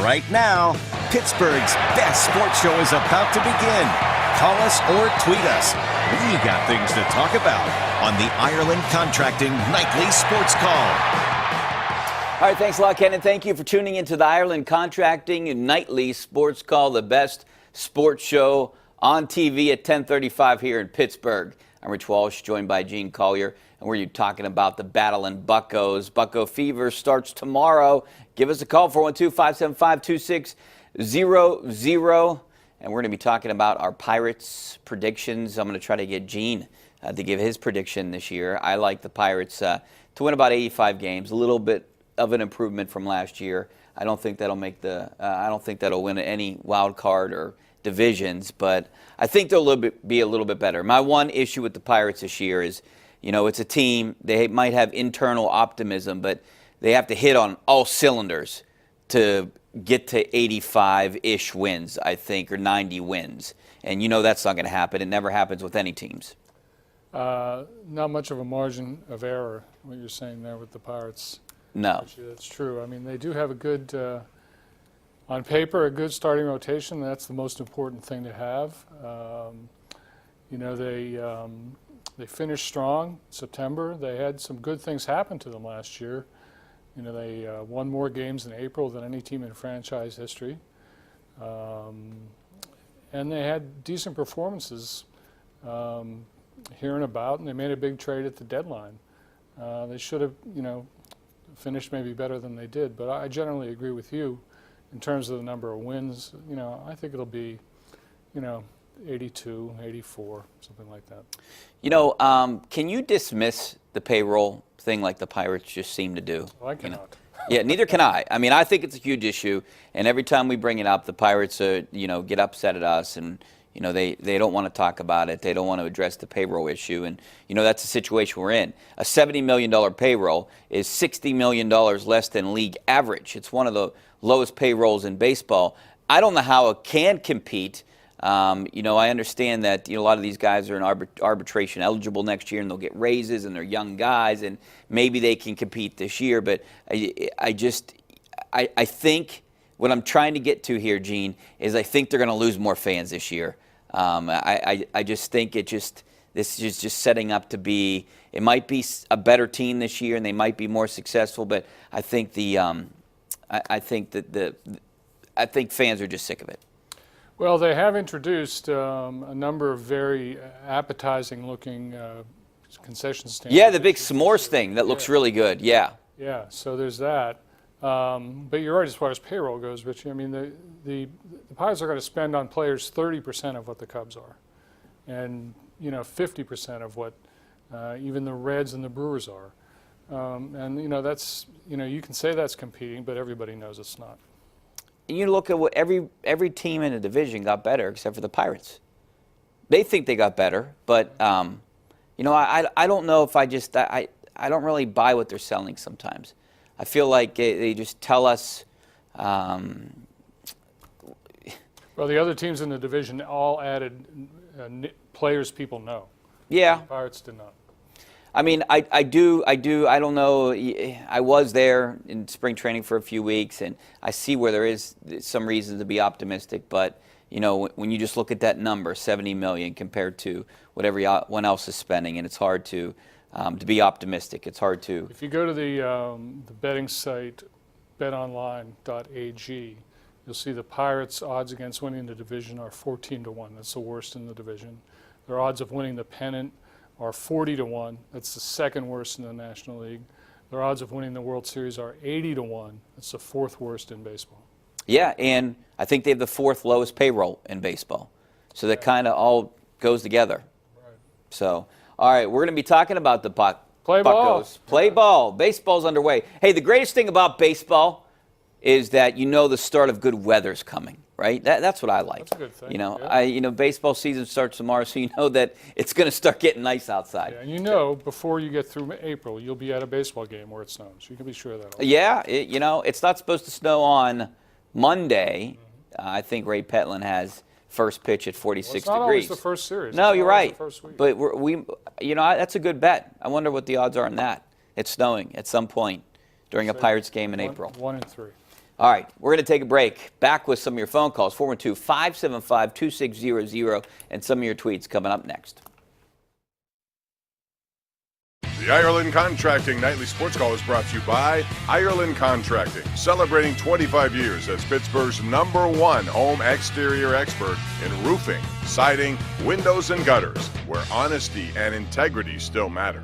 right now. Pittsburgh's best sports show is about to begin. Call us or tweet us. We got things to talk about on the Ireland Contracting Nightly Sports Call. All right, thanks a lot, Ken, and thank you for tuning into the Ireland Contracting Nightly Sports Call, the best sports show on TV at 10:35 here in Pittsburgh. I'm Rich Walsh, joined by Gene Collier, and we're talking about the battle in Buccos. Bucco Fever starts tomorrow. Give us a call, 412-575-2600. And we're going to be talking about our Pirates predictions. I'm going to try to get Gene to give his prediction this year. I like the Pirates to win about 85 games, a little bit of an improvement from last year. I don't think that'll make I don't think that'll win any wild card or divisions, but I think they'll be a little bit better. My one issue with the Pirates this year is, it's a team. They might have internal optimism, but they have to hit on all cylinders to get to 85-ish wins, I think, or 90 wins. And that's not going to happen. It never happens with any teams. Not much of a margin of error, what you're saying there with the Pirates. No. That's true. I mean, they do have a good, on paper, a good starting rotation. That's the most important thing to have. They finished strong in September. They had some good things happen to them last year. They won more games in April than any team in franchise history. And they had decent performances here and about, and they made a big trade at the deadline. They should have, finished maybe better than they did, but I generally agree with you in terms of the number of wins. I think it'll be, 82, 84, something like that. Can you dismiss the payroll thing like the Pirates just seem to do? Well, I cannot. Yeah, neither can I. I mean, I think it's a huge issue, and every time we bring it up, the Pirates, get upset at us, and they don't want to talk about it. They don't want to address the payroll issue, and that's the situation we're in. A $70 million payroll is $60 million less than league average. It's one of the lowest payrolls in baseball. I don't know how it can compete. I understand that a lot of these guys are in arbitration eligible next year, and they'll get raises, and they're young guys, and maybe they can compete this year. But I think what I'm trying to get to here, Gene, is I think they're going to lose more fans this year. I just think this is just setting up to be. It might be a better team this year, and they might be more successful. But I think I think fans are just sick of it. Well, they have introduced a number of very appetizing-looking concession stands. Yeah, the big s'mores thing that looks really good. Yeah. Yeah, so there's that. But you're right as far as payroll goes, Richie. I mean, the Pirates are going to spend on players 30% of what the Cubs are, and 50% of what even the Reds and the Brewers are. And that's you can say that's competing, but everybody knows it's not. You look at what every team in the division got better except for the Pirates. They think they got better, but I don't know if I don't really buy what they're selling sometimes. I feel like they just tell us. Well, the other teams in the division all added players people know. Yeah. The Pirates did not. I mean, I don't know. I was there in spring training for a few weeks, and I see where there is some reason to be optimistic. But, when you just look at that number, $70 million, compared to what everyone else is spending, and it's hard to be optimistic. It's hard to. If you go to the betting site, betonline.ag, you'll see the Pirates' odds against winning the division are 14-1. That's the worst in the division. Their odds of winning the pennant are 40-1. That's the second worst in the National League. Their odds of winning the World Series are 80-1. That's the fourth worst in baseball. Yeah, and I think they have the fourth lowest payroll in baseball. So that kind of all goes together. Right. So, all right, we're going to be talking about the Play ball. Buccos. Play ball. Baseball's underway. Hey, the greatest thing about baseball is that the start of good weather's coming. Right, that's what I like. That's a good thing. Baseball season starts tomorrow, so you know that it's going to start getting nice outside. Yeah, and before you get through April, you'll be at a baseball game where it snows. You can be sure of that. Yeah, it's not supposed to snow on Monday. I think Ray Petlin has first pitch at 46 it's not degrees. Always the first series. No, you're right. The first week. But that's a good bet. I wonder what the odds are on that. It's snowing at some point during a Pirates game in April. 1 in 3. All right, we're going to take a break. Back with some of your phone calls, 412-575-2600, and some of your tweets coming up next. The Ireland Contracting Nightly Sports Call is brought to you by Ireland Contracting, celebrating 25 years as Pittsburgh's #1 home exterior expert in roofing, siding, windows, and gutters, where honesty and integrity still matter.